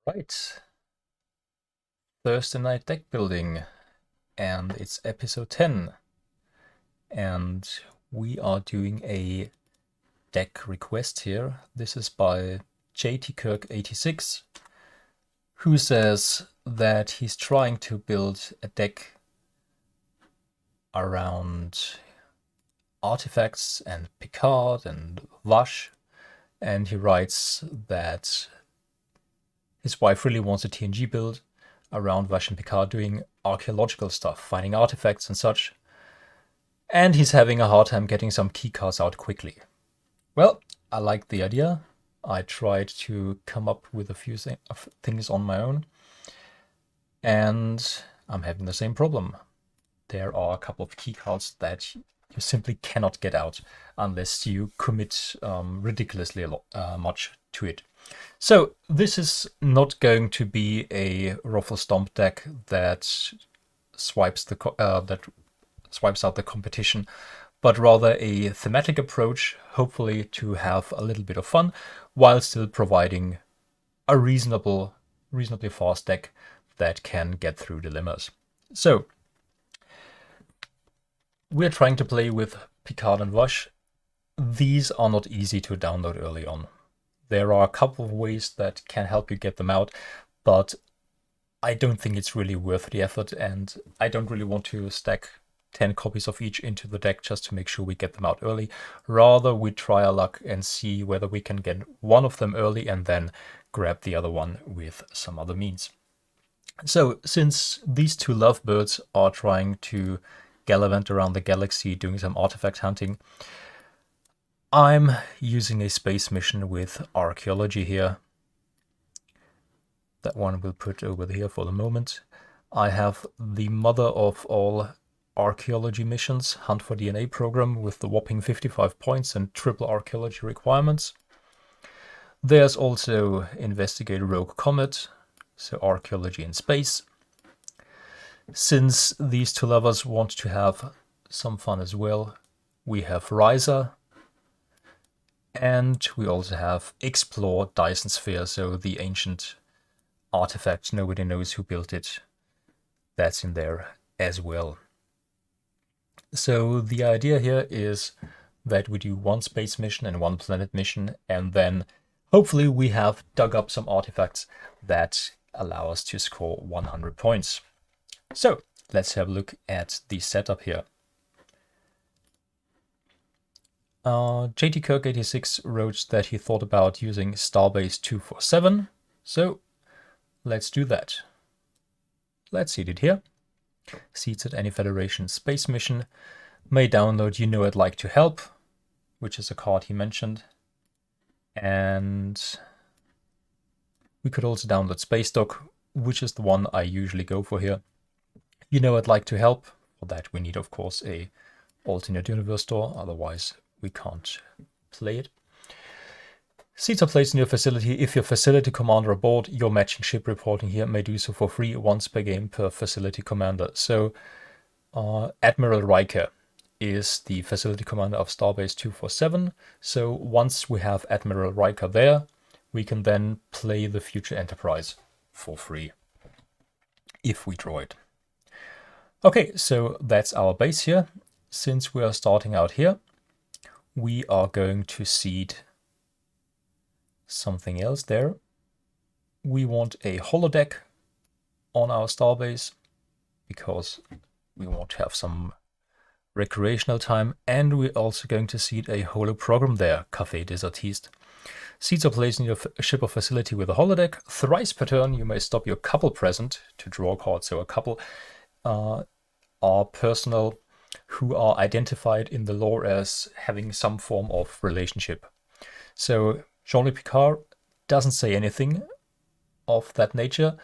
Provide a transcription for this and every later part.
Right, Thursday night deck building, and it's episode 10. And we are doing a deck request here. This is by JT Kirk 86, who says that he's trying to build a deck around artifacts and Picard and Vash, and he writes that his wife really wants a TNG build around Vash and Picard doing archaeological stuff, finding artifacts and such. And he's having a hard time getting some keycards out quickly. Well, I like the idea. I tried to come up with a few things on my own, and I'm having the same problem. There are a couple of keycards that you simply cannot get out unless you commit ridiculously much to it. So this is not going to be a ruffle stomp deck that swipes out the competition, but rather a thematic approach, hopefully to have a little bit of fun while still providing a reasonably fast deck that can get through dilemmas. So we're trying to play with Picard and Vash. These are not easy to download early on. There are a couple of ways that can help you get them out, but I don't think it's really worth the effort, and I don't really want to stack 10 copies of each into the deck just to make sure we get them out early. Rather, we try our luck and see whether we can get one of them early and then grab the other one with some other means. So, since these two lovebirds are trying to gallivant around the galaxy doing some artifact hunting, I'm using a space mission with archaeology here. That one we'll put over here for the moment. I have the mother of all archaeology missions, Hunt for DNA program, with the whopping 55 points and triple archaeology requirements. There's also Investigate Rogue Comet, so archaeology in space. Since these two lovers want to have some fun as well, we have Risa, and we also have Explore Dyson Sphere, so the ancient artifact, nobody knows who built it. That's in there as well. So the idea here is that we do one space mission and one planet mission, and then hopefully we have dug up some artifacts that allow us to score 100 points. So let's have a look at the setup here. JT Kirk 86 wrote that he thought about using Starbase 247, so let's do that. Let's seed it here. Seeds at any Federation space mission. May download You Know I'd Like to Help, which is a card he mentioned. And we could also download Space Dock, which is the one I usually go for here. You Know I'd Like to Help. For that we need, of course, a alternate universe store, otherwise we can't play it. Seats are placed in your facility. If your facility commander aboard your matching ship reporting here may do so for free once per game per facility commander. So Admiral Riker is the facility commander of Starbase 247. So once we have Admiral Riker there, we can then play the future Enterprise for free if we draw it. Okay, so that's our base here. Since we are starting out here, we are going to seed something else there. We want a holodeck on our starbase because we want to have some recreational time, and we're also going to seed a holo program there, Café des Artistes. Seeds are placed in your ship or facility with a holodeck. Thrice per turn you may stop your couple present to draw a card. So a couple are personnel who are identified in the lore as having some form of relationship. So Jean-Luc Picard doesn't say anything of that nature,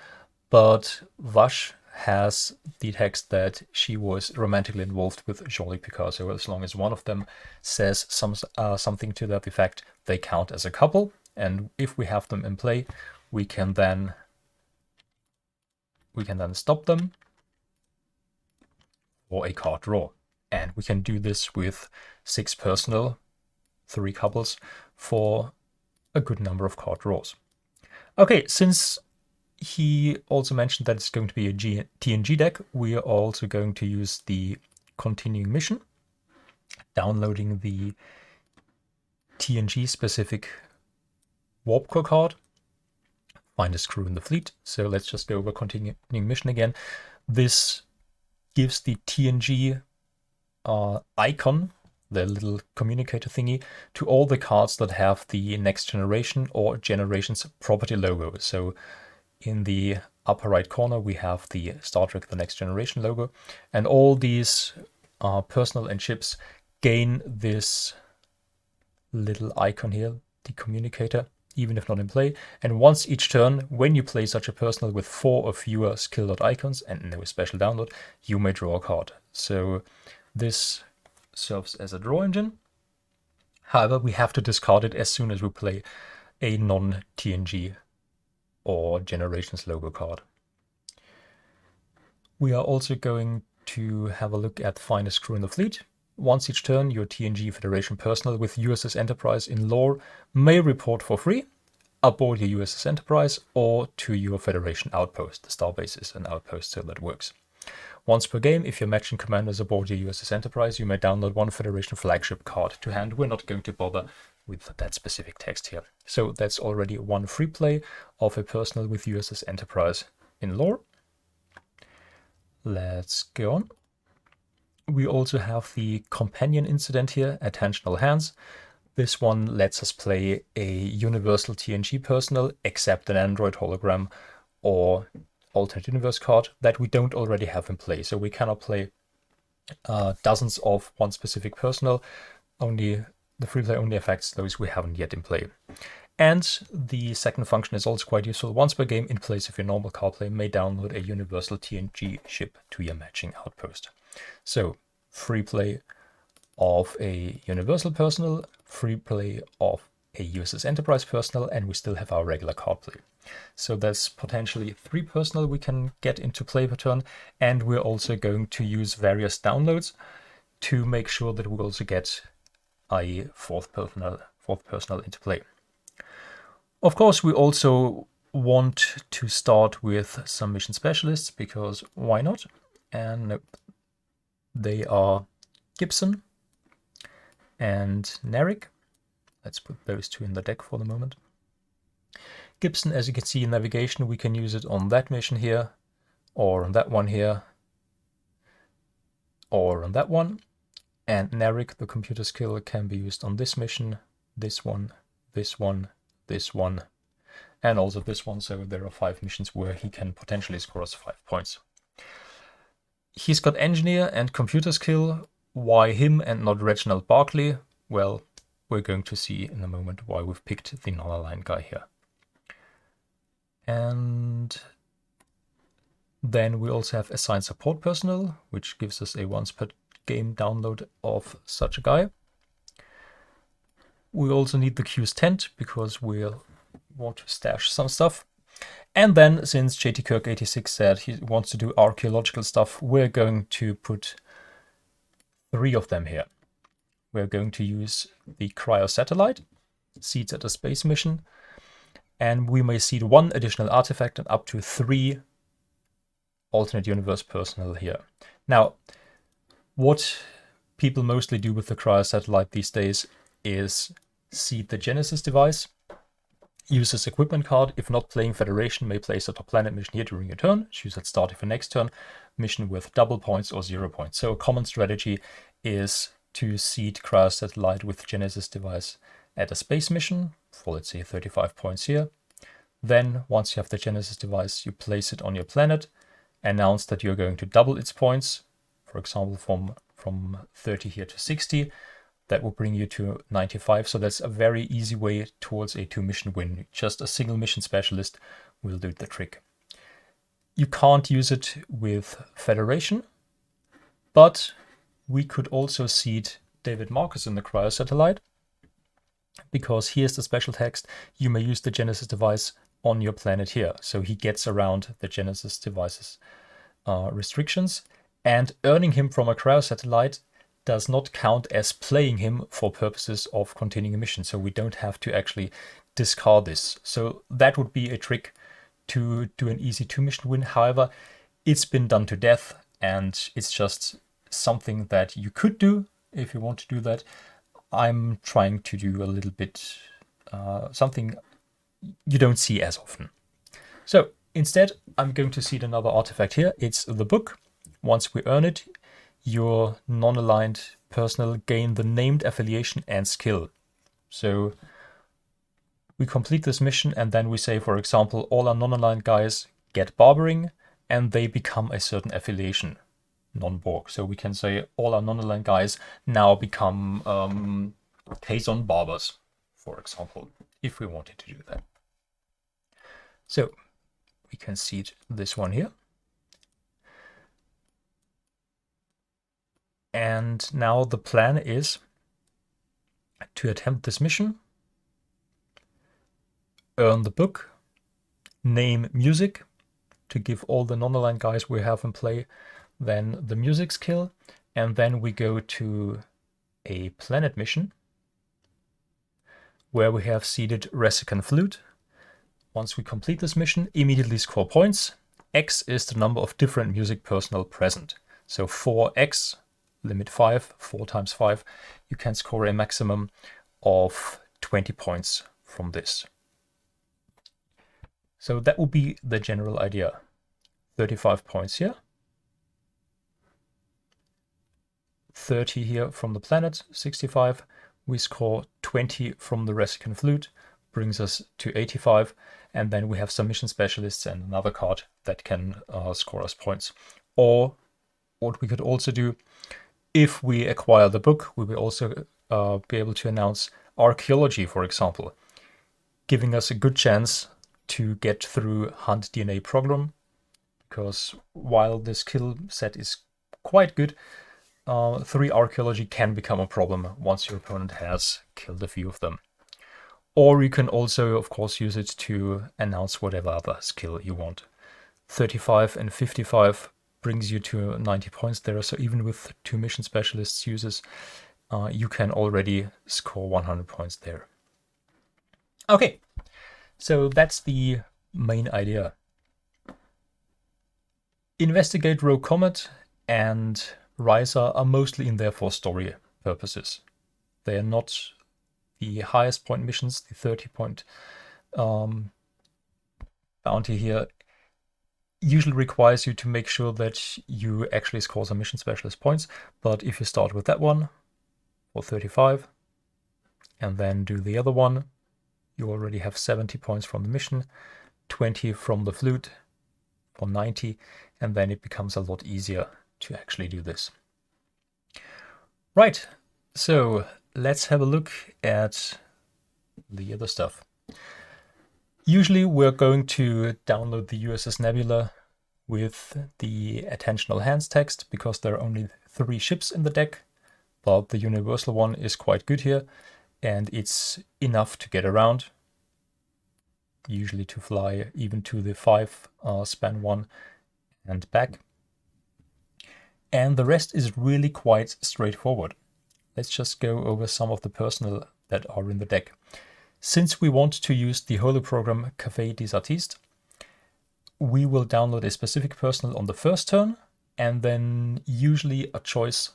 but Vash has the text that she was romantically involved with Jean-Luc Picard. So as long as one of them says something to that effect, they count as a couple. And if we have them in play, we can then stop them or a card draw. And we can do this with 6 personnel, 3 couples, for a good number of card draws. Okay, since He also mentioned that it's going to be a TNG deck. We are also going to use the continuing mission, downloading the TNG specific warp core card, finest crew in the fleet. So let's just go over continuing mission again. This gives the TNG icon, the little communicator thingy, to all the cards that have the next generation or generations property logo. So in the upper right corner, we have the Star Trek The Next Generation logo, and all these personnel and ships gain this little icon here, the communicator, even if not in play. And once each turn, when you play such a personnel with 4 or fewer skill icons and no special download, you may draw a card. So this serves as a draw engine. However, we have to discard it as soon as we play a non-TNG or Generations logo card. We are also going to have a look at finest crew in the fleet. Once each turn, your TNG Federation personnel with USS Enterprise in lore may report for free aboard your USS Enterprise or to your Federation outpost. The starbase is an outpost, so that works. Once per game, if you're matching commanders aboard your USS Enterprise, you may download 1 Federation flagship card to hand. We're not going to bother with that specific text here. So that's already 1 free play of a personnel with USS Enterprise in lore. Let's go on. We also have the companion incident here, Attentional Hands. This one lets us play a universal TNG personnel, except an android hologram or alternate universe card that we don't already have in play. So we cannot play dozens of one specific personnel. Only the free play only affects those we haven't yet in play. And the second function is also quite useful. Once per game, in place of your normal card play, may download a universal TNG ship to your matching outpost. So free play of a universal personnel, free play of a USS Enterprise personnel, and we still have our regular card play. So there's potentially 3 personnel we can get into play per turn, and we're also going to use various downloads to make sure that we also get a fourth personnel into play. Of course, we also want to start with some mission specialists, because why not? And they are Gibson and Narek. Let's put those 2 in the deck for the moment. Gibson, as you can see in navigation, we can use it on that mission here, or on that one here, or on that one. And Narek, the computer skill, can be used on this mission, this one, this one, this one, and also this one. So there are 5 missions where he can potentially score us 5 points. He's got engineer and computer skill. Why him and not Reginald Barclay? Well, we're going to see in a moment why we've picked the non-aligned guy here. And then we also have assigned support personnel, which gives us a once per game download of such a guy. We also need the Q's tent because we'll want to stash some stuff. And then, since JT Kirk 86 said he wants to do archaeological stuff, we're going to put 3 of them here. We're going to use the cryo satellite, seeds at a space mission, and we may seed 1 additional artifact and up to 3 alternate universe personnel here. Now, what people mostly do with the cryo satellite these days is seed the Genesis device, use this equipment card. If not playing Federation, may place a top planet mission here during your turn. Choose at start for next turn, mission with double points or 0 points. So a common strategy is to seed cryo satellite with Genesis device at a space mission for, let's say, 35 points here. Then, once you have the Genesis device, you place it on your planet, announce that you're going to double its points, for example, from 30 here to 60. That will bring you to 95. So that's a very easy way towards a 2-mission win. Just a single mission specialist will do the trick. You can't use it with Federation, but we could also seed David Marcus in the cryo satellite, because here's the special text: you may use the Genesis device on your planet here. So he gets around the Genesis device's restrictions, and earning him from a cryo satellite does not count as playing him for purposes of continuing a mission. So we don't have to actually discard this. So that would be a trick to do an easy 2-mission win. However, it's been done to death, and it's just something that you could do if you want to do that. I'm trying to do a little bit something you don't see as often. So instead, I'm going to seed another artifact here. It's the book. Once we earn it, your non-aligned personnel gain the named affiliation and skill. So we complete this mission, and then we say, for example, all our non-aligned guys get barbering, and they become a certain affiliation, non-Borg. So we can say all our non-aligned guys now become Kazon barbers, for example, if we wanted to do that. So we can seed this one here. And now the plan is to attempt this mission, earn the book, name music to give all the non-aligned guys we have in play then the music skill, and then we go to a planet mission where we have seeded Resican Flute. Once we complete this mission, immediately score points. X is the number of different music personnel present. So 4x, limit 5, 4 times 5, you can score a maximum of 20 points from this. So that would be the general idea. 35 points here. 30 here from the planet, 65. We score 20 from the Resican Flute, brings us to 85. And then we have some mission specialists and another card that can score us points. Or what we could also do, if we acquire the book, we will also be able to announce archaeology, for example, giving us a good chance to get through Hunt DNA program, because while the skill set is quite good, 3 archaeology can become a problem once your opponent has killed a few of them. Or you can also, of course, use it to announce whatever other skill you want. 35 and 55 brings you to 90 points there, so even with 2 mission specialists uses, you can already score 100 points there. Okay, so that's the main idea. Investigate Rogue Comet and Risa are mostly in there for story purposes. They are not the highest point missions. The 30-point bounty here usually requires you to make sure that you actually score some mission specialist points. But if you start with that one for 35 and then do the other one, you already have 70 points from the mission, 20 from the flute for 90, and then it becomes a lot easier to actually do this. Right, so let's have a look at the other stuff. Usually we're going to download the USS Nebula with the attentional hands text because there are only 3 ships in the deck, but the universal one is quite good here and it's enough to get around, usually to fly even to the 5 span 1 and back. And the rest is really quite straightforward. Let's just go over some of the personnel that are in the deck. Since we want to use the holo program Café des Artistes, we will download a specific personnel on the first turn, and then usually a choice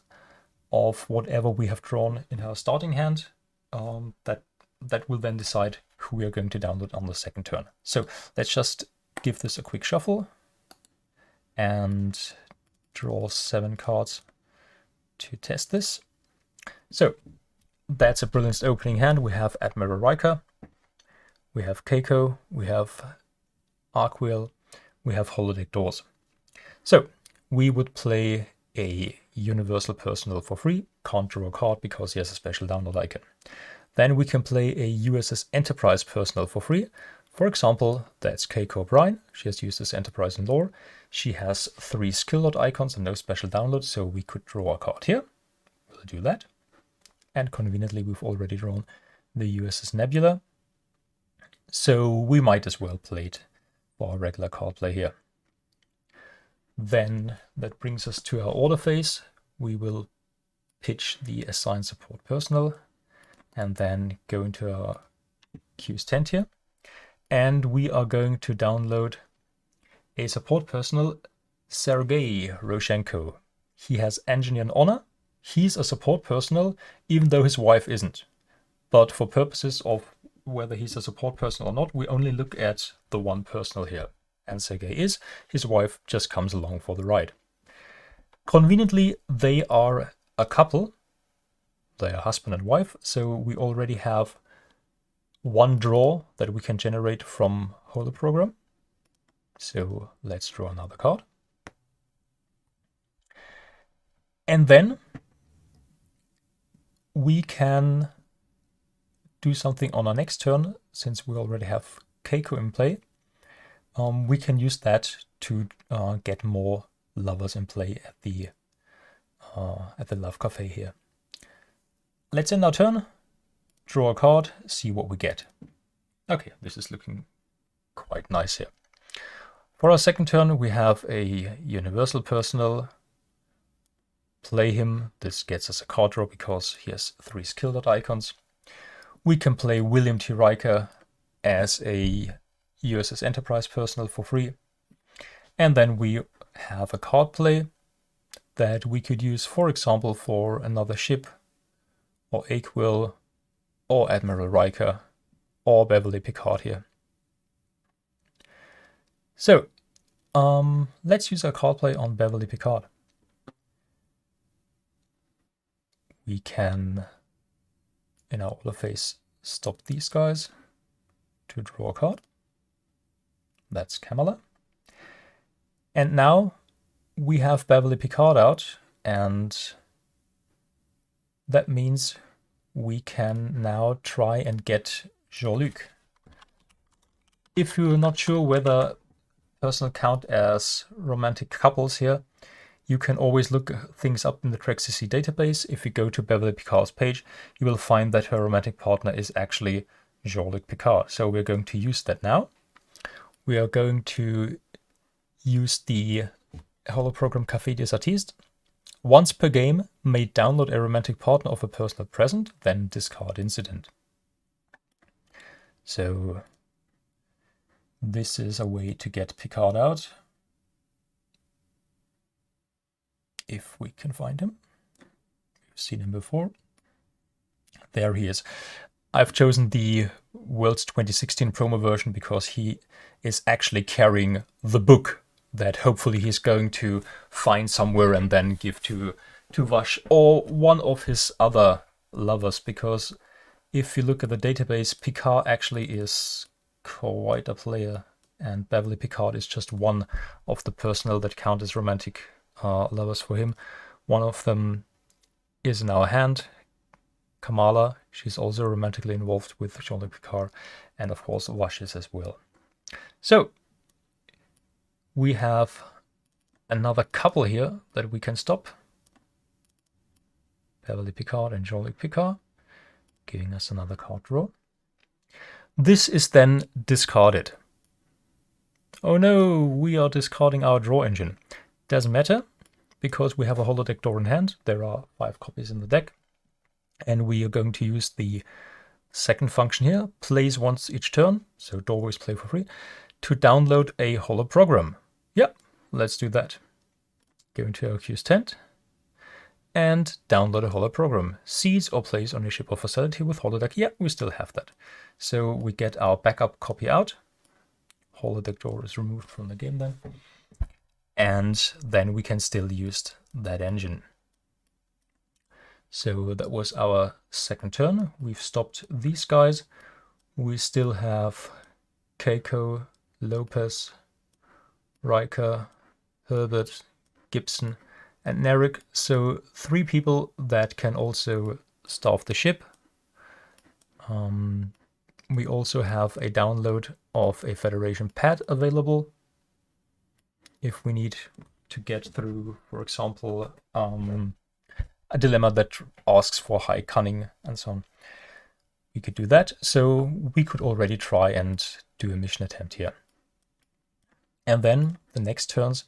of whatever we have drawn in our starting hand. That will then decide who we are going to download on the second turn. So let's just give this a quick shuffle and draw 7 cards to test this. So that's a brilliant opening hand. We have Admiral Riker, we have Keiko, we have Arkwheel, we have Holodeck Doors. So we would play a universal personnel for free, can't draw a card because he has a special download icon. Then we can play a USS Enterprise personnel for free. For example, that's Keiko O'Brien. She has used this Enterprise in lore. She has 3 skill lot icons and no special download, so we could draw a card here. We'll do that. And conveniently, we've already drawn the USS Nebula. So we might as well play it for our regular card play here. Then that brings us to our order phase. We will pitch the assigned support personnel and then go into our Q's tent here. And we are going to download a support personnel, Sergei Roshenko. He has Engineer and Honor. He's a support personnel, even though his wife isn't. But for purposes of whether he's a support personnel or not, we only look at the one personnel here. And Sergei is. His wife just comes along for the ride. Conveniently, they are a couple. They are husband and wife, so we already have one draw that we can generate from holoprogram. So let's draw another card. And then we can do something on our next turn, since we already have Keiko in play. We can use that to get more lovers in play at the Love Cafe here. Let's end our turn, draw a card, see what we get. Okay, this is looking quite nice here. For our second turn, we have a Universal Personnel. Play him. This gets us a card draw because he has 3 skill dot icons. We can play William T. Riker as a USS Enterprise personnel for free. And then we have a card play that we could use, for example, for another ship, or Aquil, or Admiral Riker, or Beverly Picard here. So, let's use our card play on Beverly Picard. We can, in our order phase, stop these guys to draw a card. That's Kamala. And now we have Beverly Picard out, and that means we can now try and get Jean-Luc. If you're not sure whether personnel count as romantic couples here, you can always look things up in the TrackCC database. If you go to Beverly Picard's page, you will find that her romantic partner is actually Jean-Luc Picard. So we're going to use that now. We are going to use the holoprogram Café des Artistes. Once per game, may download a romantic partner of a personnel present, then discard incident. So this is a way to get Picard out. If we can find him. We've seen him before. There he is. I've chosen the World's 2016 promo version because he is actually carrying the book that hopefully he's going to find somewhere and then give to Vash or one of his other lovers, because if you look at the database, Picard actually is quite a player, and Beverly Picard is just one of the personnel that count as romantic lovers for him. One of them is in our hand, Kamala. She's also romantically involved with Jean-Luc Picard, and of course Vash is as well. So we have another couple here that we can stop. Beverly Picard and Jean-Luc Picard, giving us another card draw. This is then discarded. Oh no, we are discarding our draw engine. Doesn't matter, because we have a holodeck door in hand. There are 5 copies in the deck. And we are going to use the second function here, plays once each turn, so doorways play for free, to download a holoprogram. Yeah, let's do that. Go into our queue's tent and download a holoprogram. Seeds or plays on your ship or facility with holodeck. Yeah, we still have that. So we get our backup copy out. Holodeck door is removed from the game then. And then we can still use that engine. So that was our second turn. We've stopped these guys. We still have Keiko, Lopez, Riker, Herbert, Gibson, and Narek. So 3 people that can also staff the ship. We also have a download of a Federation pad available if we need to get through, for example, a dilemma that asks for high cunning and so on. We could do that. So we could already try and do a mission attempt here. And then the next turns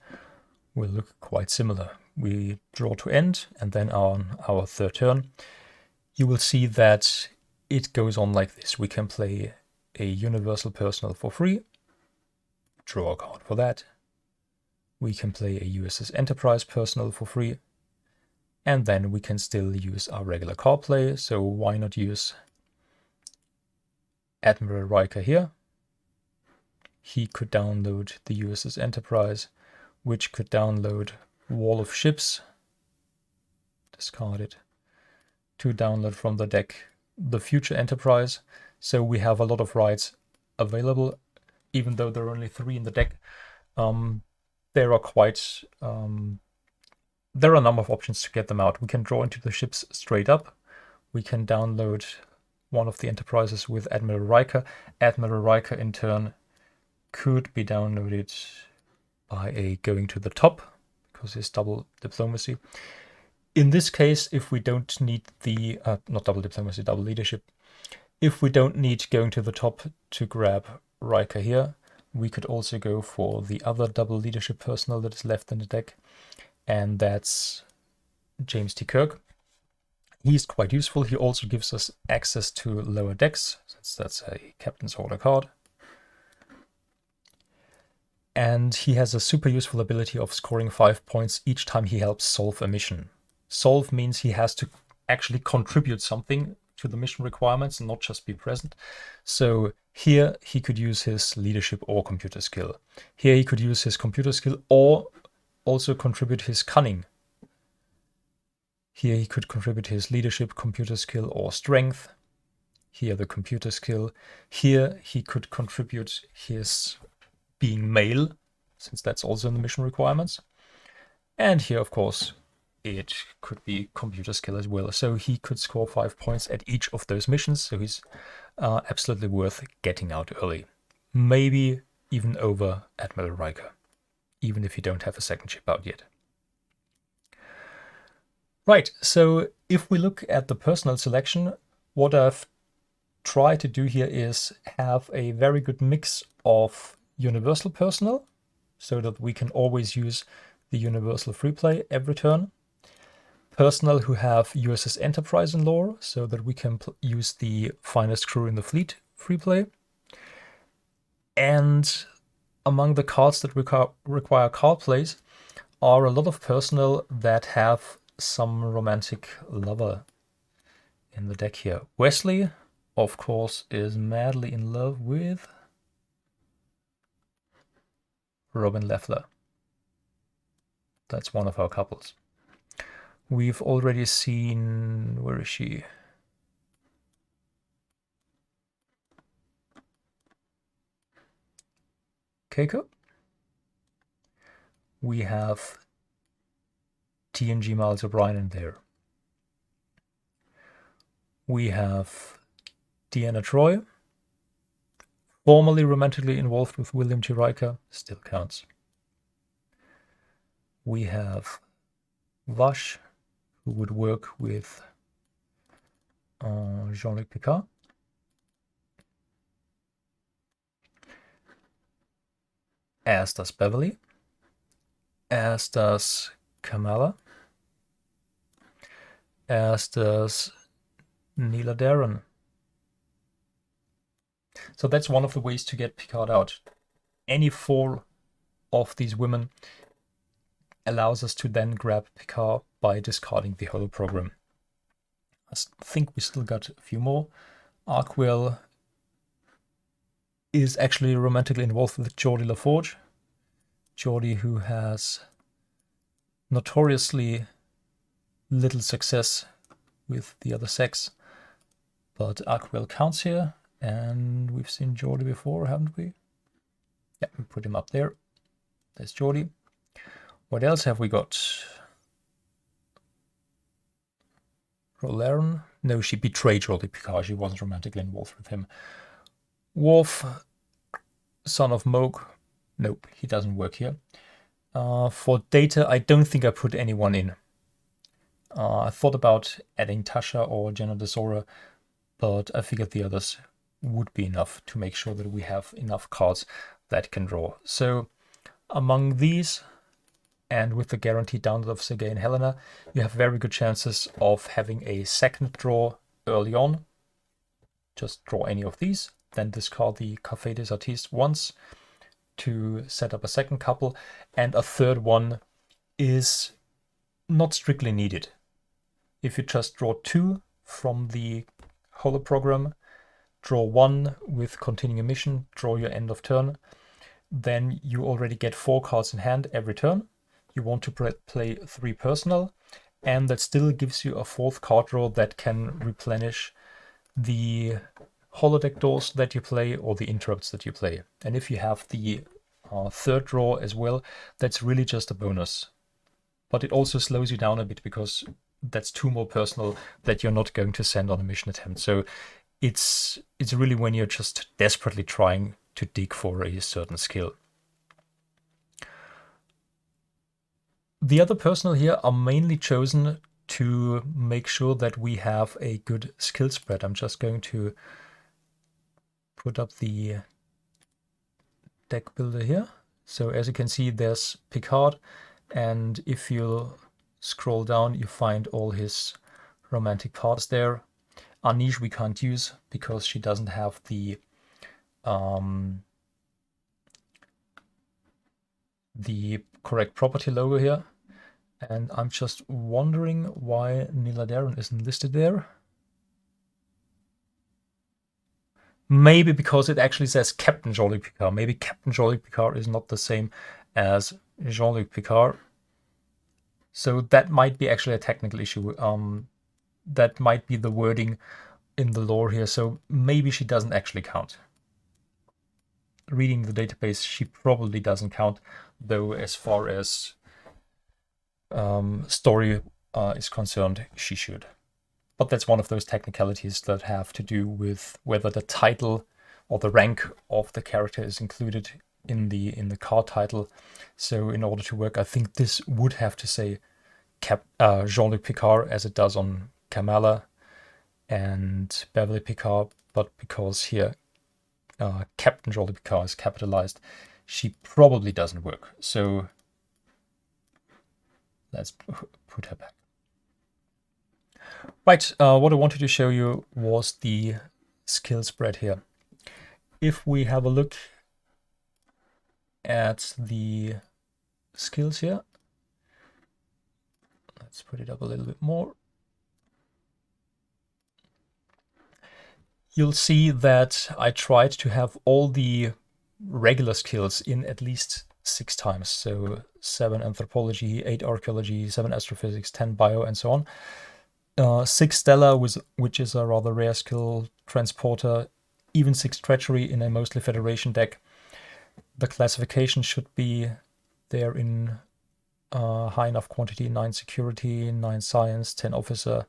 will look quite similar. We draw to end, and then on our third turn, you will see that it goes on like this. We can play a universal personal for free, draw a card for that. We can play a USS Enterprise personal for free, and then we can still use our regular card play, so why not use Admiral Riker here? He could download the USS Enterprise, which could download Wall of Ships, discard it, to download from the deck the future Enterprise. So we have a lot of rights available, even though there are only 3 in the deck. There are a number of options to get them out. We can draw into the ships straight up. We can download one of the Enterprises with Admiral Riker. Admiral Riker, in turn, could be downloaded by a going to the top, because it's double diplomacy. In this case, if we don't need the, not double diplomacy, double leadership, if we don't need going to the top to grab Riker here, we could also go for the other double leadership personal that is left in the deck, and that's James T. Kirk. He's quite useful. He also gives us access to lower decks, since that's a Captain's Order card. And he has a super useful ability of scoring 5 points each time he helps solve a mission. Solve means he has to actually contribute something to the mission requirements and not just be present. So here he could use his leadership or computer skill. Here he could use his computer skill or also contribute his cunning. Here he could contribute his leadership, computer skill, or strength. Here the computer skill. Here he could contribute his being male, since that's also in the mission requirements. And here, of course, it could be computer skill as well. So he could score 5 points at each of those missions. So he's absolutely worth getting out early. Maybe even over Admiral Riker, even if you don't have a second ship out yet. Right, so if we look at the personal selection, what I've tried to do here is have a very good mix of universal personal, so that we can always use the universal free play every turn. Personnel who have USS Enterprise in lore, so that we can use the finest crew in the fleet free play. And among the cards that require card plays are a lot of personnel that have some romantic lover in the deck here. Wesley, of course, is madly in love with Robin Leffler. That's one of our couples. We've already seen, where is she? Keiko. We have TNG Miles O'Brien in there. We have Deanna Troi, formerly romantically involved with William T. Riker, still counts. We have Vash, who would work with Jean-Luc Picard. As does Beverly. As does Kamala. As does Neela Darren. So that's one of the ways to get Picard out. Any 4 of these women allows us to then grab Picard by discarding the whole program. I think we still got a few more. Arkwell is actually romantically involved with Geordi LaForge. Geordi, who has notoriously little success with the other sex, but Arkwell counts here, and we've seen Geordi before, haven't we? Yeah, we put him up there. There's Geordi. What else have we got? Rolaren? No, she betrayed Geordi Picard. She wasn't romantically involved with him. Worf, son of Moog. Nope, he doesn't work here. For Data, I don't think I put anyone in. I thought about adding Tasha or Jenna Desora, but I figured the others would be enough to make sure that we have enough cards that can draw. So among these, and with the guaranteed download of Sergei and Helena, you have very good chances of having a second draw early on. Just draw any of these, then discard the Café des Artistes once to set up a second couple, and a third one is not strictly needed. If you just draw 2 from the holo program, draw 1 with continuing mission, draw your end of turn, then you already get 4 cards in hand every turn. You want to play 3 personal, and that still gives you a 4th card draw that can replenish the holodeck doors that you play or the interrupts that you play. And if you have the 3rd draw as well, that's really just a bonus. But it also slows you down a bit because that's 2 more personal that you're not going to send on a mission attempt. So it's really when you're just desperately trying to dig for a certain skill. The other personal here are mainly chosen to make sure that we have a good skill spread. I'm just going to put up the deck builder here. So as you can see, there's Picard, and if you scroll down, you find all his romantic parts there. Anish we can't use because she doesn't have the correct property logo here. And I'm just wondering why Niladeron isn't listed there. Maybe because it actually says Captain Jean-Luc Picard. Maybe Captain Jean-Luc Picard is not the same as Jean-Luc Picard. So that might be actually a technical issue. That might be the wording in the lore here. So maybe she doesn't actually count. Reading the database, she probably doesn't count, though as far as story is concerned, she should. But that's one of those technicalities that have to do with whether the title or the rank of the character is included in the card title. So in order to work, I think this would have to say Jean-Luc Picard, as it does on Kamala and Beverly Picard, but because here Captain Jean-Luc Picard is capitalized, she probably doesn't work. So let's put her back. Right, what I wanted to show you was the skill spread here. If we have a look at the skills here, let's put it up a little bit more. You'll see that I tried to have all the regular skills in at least 6 times. So 7 anthropology, 8 archaeology, 7 astrophysics, 10 bio, and so on. 6 stellar, which is a rather rare skill, transporter, even 6 treachery in a mostly Federation deck. The classification should be there in high enough quantity: 9 security, 9 science, 10 officer,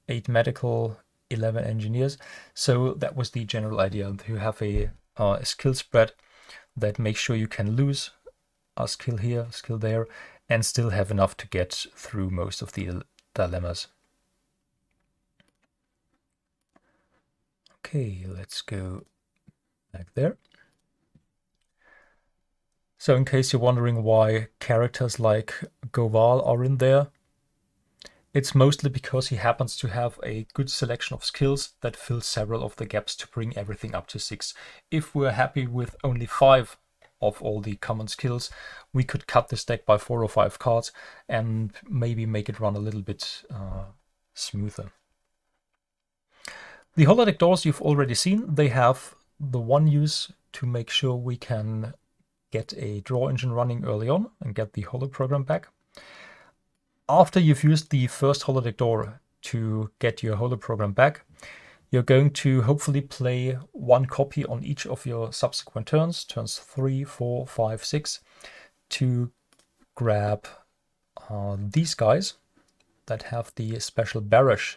8 medical, 11 engineers. So that was the general idea, to have a skill spread that makes sure you can lose a skill here, a skill there, and still have enough to get through most of the dilemmas. Okay, let's go back there. So in case you're wondering why characters like Goval are in there, it's mostly because he happens to have a good selection of skills that fill several of the gaps to bring everything up to 6. If we're happy with only 5 of all the common skills, we could cut this deck by 4 or 5 cards and maybe make it run a little bit smoother. The holodeck doors you've already seen. They have the one use to make sure we can get a draw engine running early on and get the holo program back. After you've used the first holodeck door to get your holo program back, you're going to hopefully play 1 copy on each of your subsequent turns, turns 3, 4, 5, 6, to grab these guys that have the special Barish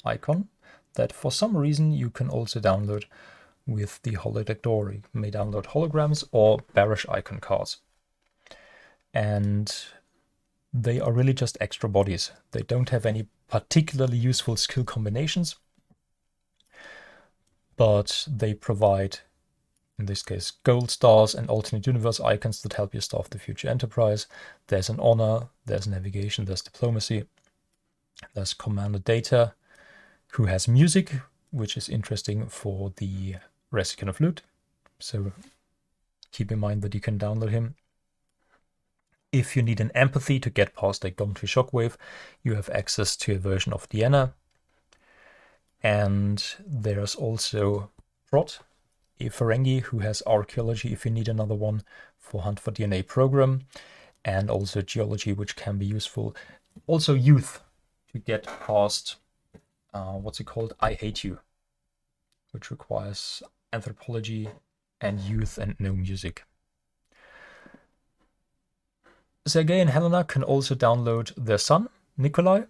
icon that for some reason you can also download with the holodeck door. You may download holograms or Barish icon cards. And they are really just extra bodies. They don't have any particularly useful skill combinations, but they provide, in this case, gold stars and alternate universe icons that help you staff the future enterprise. There's an honor, there's navigation, there's diplomacy, there's Commander Data, who has music, which is interesting for the Risa can flute, so keep in mind that you can download him. If you need an empathy to get past a Gumtree Shockwave, you have access to a version of Deanna. And there's also Prot, a Ferengi who has archaeology if you need another one for Hunt for DNA program, and also geology, which can be useful. Also youth to get past, what's it called? I Hate You, which requires anthropology and youth and no music. Sergei and Helena can also download their son, Nikolai.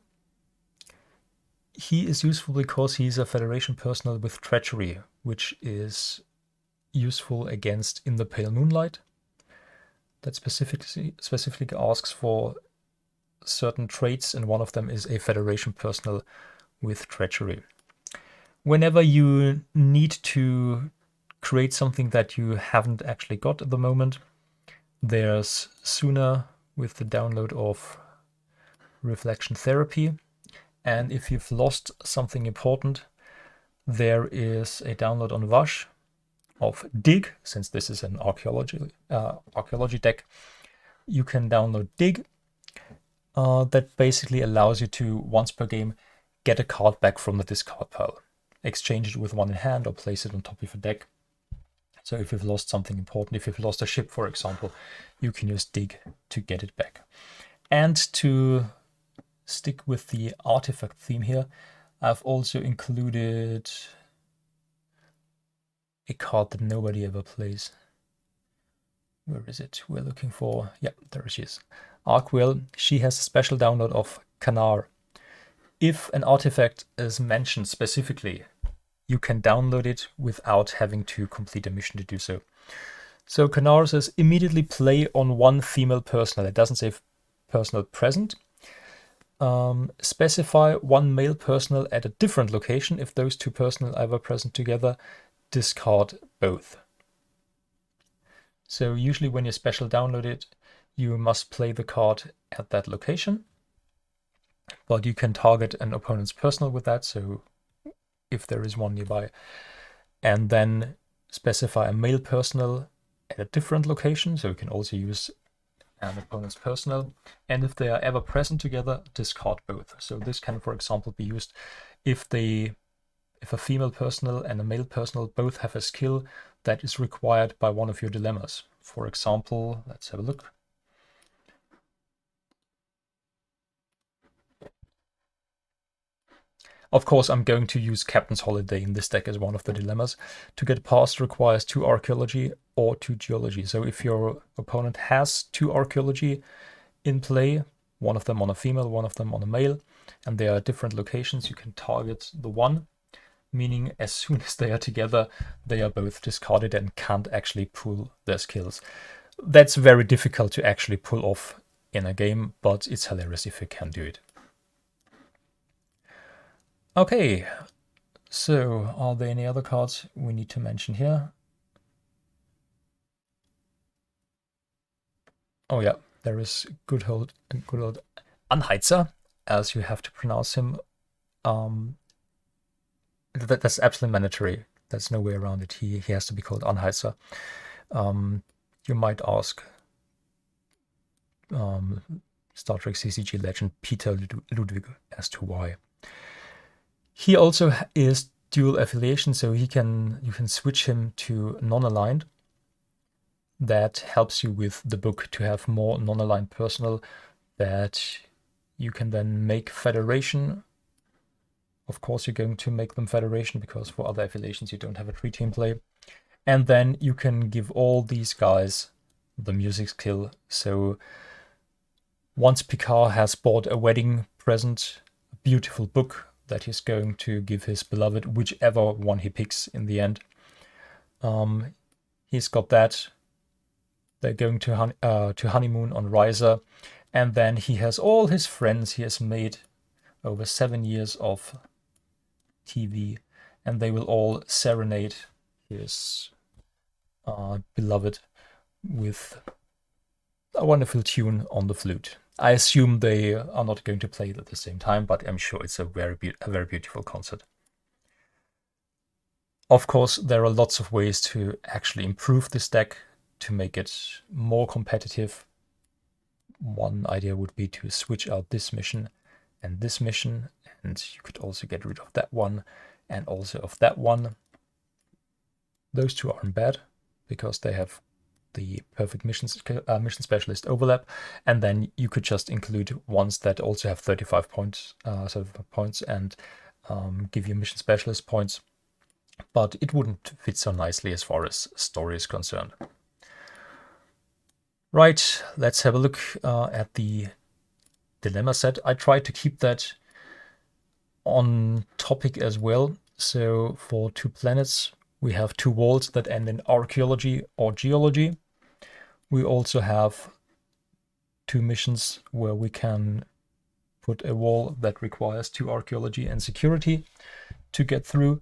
He is useful because he's a Federation personnel with treachery, which is useful against In the Pale Moonlight. That specifically asks for certain traits, and one of them is a Federation personnel with treachery. Whenever you need to create something that you haven't actually got at the moment, there's Suna with the download of Reflection Therapy. And if you've lost something important, there is a download on Vash of Dig, since this is an archaeology deck. You can download Dig. That basically allows you to, once per game, get a card back from the discard pile. Exchange it with one in hand or place it on top of a deck. So if you've lost something important, if you've lost a ship, for example, you can use Dig to get it back. And to stick with the artifact theme here, I've also included a card that nobody ever plays. Where is it? We're looking for, yeah, there she is. Arkwell, she has a special download of Kanar. If an artifact is mentioned specifically, you can download it without having to complete a mission to do so. So Kanar says immediately play on one female personnel. It doesn't say personnel present. Specify one male personnel at a different location. If those two personnel are ever present together, discard both. So usually when you special download it, you must play the card at that location. But you can target an opponent's personnel with that, so if there is one nearby. And then specify a male personnel at a different location, so you can also use an opponent's personnel. And if they are ever present together, discard both. So this can, for example, be used if a female personnel and a male personnel both have a skill that is required by one of your dilemmas. For example, let's have a look. Of course, I'm going to use Captain's Holiday in this deck as one of the dilemmas. To get past requires 2 archaeology or 2 geology. So if your opponent has 2 archaeology in play, one of them on a female, one of them on a male, and they are at different locations, you can target the one, meaning as soon as they are together, they are both discarded and can't actually pull their skills. That's very difficult to actually pull off in a game, but it's hilarious if you can do it. Okay, so are there any other cards we need to mention here? Oh yeah, there is good old Anheizer, as you have to pronounce him. That's absolutely mandatory. There's no way around it. He has to be called Anheizer. You might ask Star Trek CCG legend Peter Ludwig as to why. He also is dual affiliation, so you can switch him to non-aligned. That helps you with the book to have more non-aligned personnel that you can then make Federation. Of course, you're going to make them Federation because for other affiliations you don't have a treaty in play. And then you can give all these guys the music skill. So once Picard has bought a wedding present, a beautiful book that he's going to give his beloved, whichever one he picks in the end. He's got that. They're going to honeymoon on Risa, and then he has all his friends he has made over 7 years of TV, and they will all serenade his beloved with a wonderful tune on the flute. I assume they are not going to play it at the same time, but I'm sure it's a very beautiful concert. Of course, there are lots of ways to actually improve this deck to make it more competitive. One idea would be to switch out this mission, and you could also get rid of that one and also of that one. Those two aren't bad because they have the perfect mission specialist overlap, and then you could just include ones that also have 35 points, and give you mission specialist points, but it wouldn't fit so nicely as far as story is concerned. Right, let's have a look at the dilemma set. I tried to keep that on topic as well. So for 2 planets, we have 2 walls that end in archaeology or geology. We also have 2 missions where we can put a wall that requires 2 archaeology and security to get through.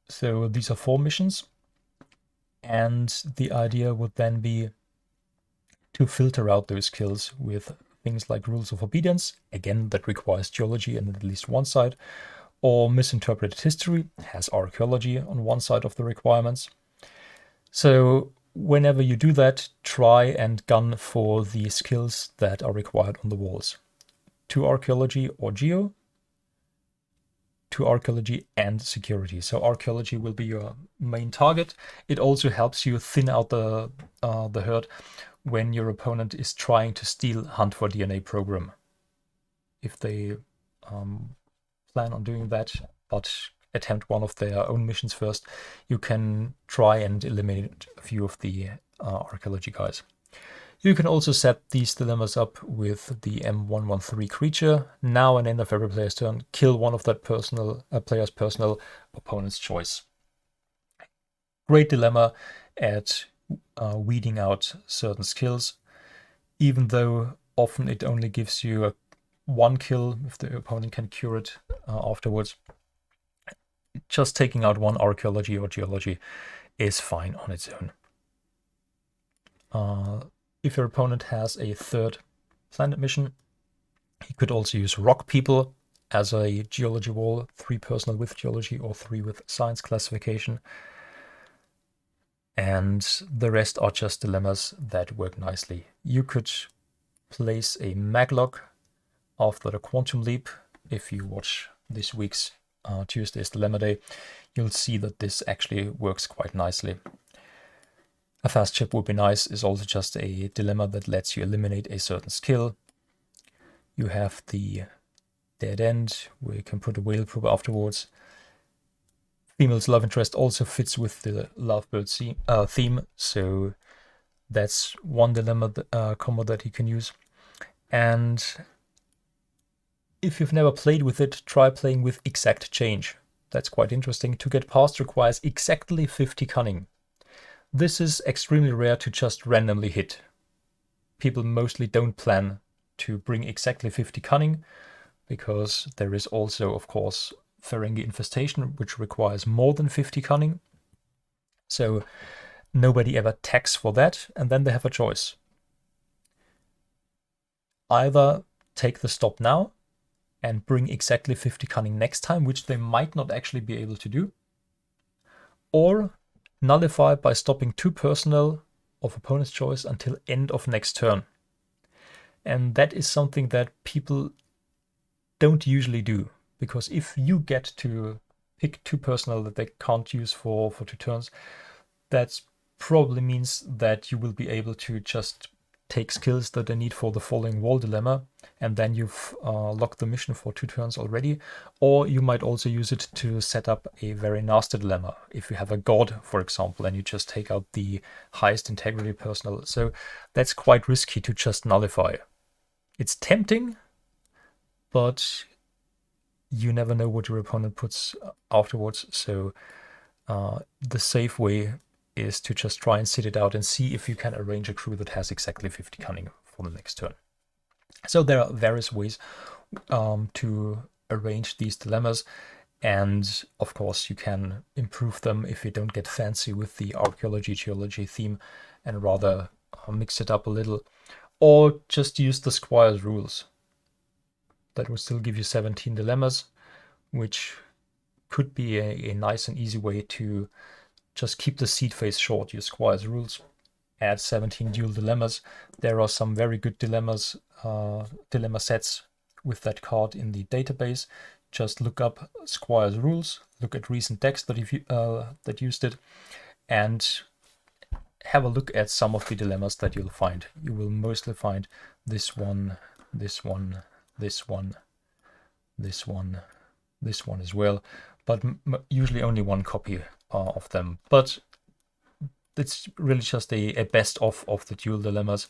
So these are 4 missions. And the idea would then be to filter out those skills with things like rules of obedience, again, that requires geology and at least one side, or misinterpreted history, has archaeology on one side of the requirements. So whenever you do that, try and gun for the skills that are required on the walls. 2 archaeology or geo, 2 archaeology and security. So archaeology will be your main target. It also helps you thin out the herd when your opponent is trying to steal Hunt for DNA program. If they plan on doing that, but attempt one of their own missions first, you can try and eliminate a few of the archaeology guys. You can also set these dilemmas up with the M113 creature. Now and end of every player's turn, kill one of that player's personal opponent's choice. Great dilemma at weeding out certain skills, even though often it only gives you 1 kill if the opponent can cure it afterwards. Just taking out 1 archaeology or geology is fine on its own. If your opponent has a 3rd planet mission, he could also use rock people as a geology wall, 3 personal with geology or 3 with science classification. And the rest are just dilemmas that work nicely. You could place a maglock after the quantum leap. If you watch this week's Tuesday's Dilemma Day, you'll see that this actually works quite nicely. A fast chip would be nice, is also just a dilemma that lets you eliminate a certain skill. You have the dead end, where you can put a whale probe afterwards. Female's love interest also fits with the lovebird theme, so that's one dilemma combo that you can use. And if you've never played with it, try playing with exact change. That's quite interesting. To get past requires exactly 50 cunning. This is extremely rare to just randomly hit. People mostly don't plan to bring exactly 50 cunning, because there is also, of course, Ferengi Infestation, which requires more than 50 cunning. So nobody ever tags for that, and then they have a choice. Either take the stop now and bring exactly 50 cunning next time, which they might not actually be able to do, or nullify by stopping 2 personnel of opponent's choice until end of next turn. And that is something that people don't usually do, because if you get to pick 2 personnel that they can't use for 2 turns, that probably means that you will be able to just take skills that they need for the following wall dilemma, and then you've locked the mission for 2 turns already. Or you might also use it to set up a very nasty dilemma. If you have a god, for example, and you just take out the highest integrity personnel. So that's quite risky to just nullify. It's tempting, but you never know what your opponent puts afterwards. So the safe way is to just try and sit it out and see if you can arrange a crew that has exactly 50 cunning for the next turn. So there are various ways to arrange these dilemmas, and of course you can improve them if you don't get fancy with the archaeology geology theme and rather mix it up a little, or just use the Squire's rules. That will still give you 17 dilemmas, which could be a nice and easy way to just keep the seed phase short. Use Squire's rules, add 17 dual dilemmas. There are some very good dilemma sets with that card in the database. Just look up Squire's rules, look at recent decks that used it, and have a look at some of the dilemmas that you'll find. You will mostly find this one, this one, this one, this one, this one as well, but usually only one copy of them. But it's really just a best of the dual dilemmas,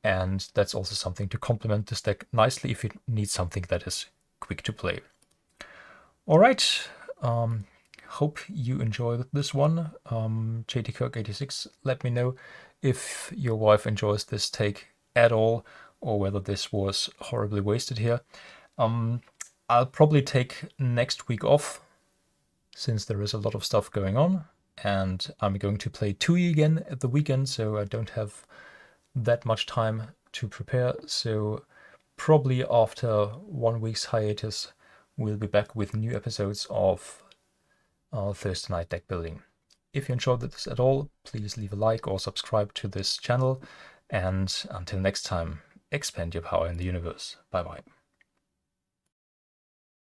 and that's also something to complement this deck nicely if you need something that is quick to play. All right, hope you enjoyed this one. JTKirk86, let me know if your wife enjoys this take at all, or whether this was horribly wasted here. I'll probably take next week off, since there is a lot of stuff going on, and I'm going to play TUI again at the weekend, so I don't have that much time to prepare. So probably after 1 week's hiatus, we'll be back with new episodes of Thursday Night Deck Building. If you enjoyed this at all, please leave a like or subscribe to this channel, and until next time, expand your power in the universe. Bye bye.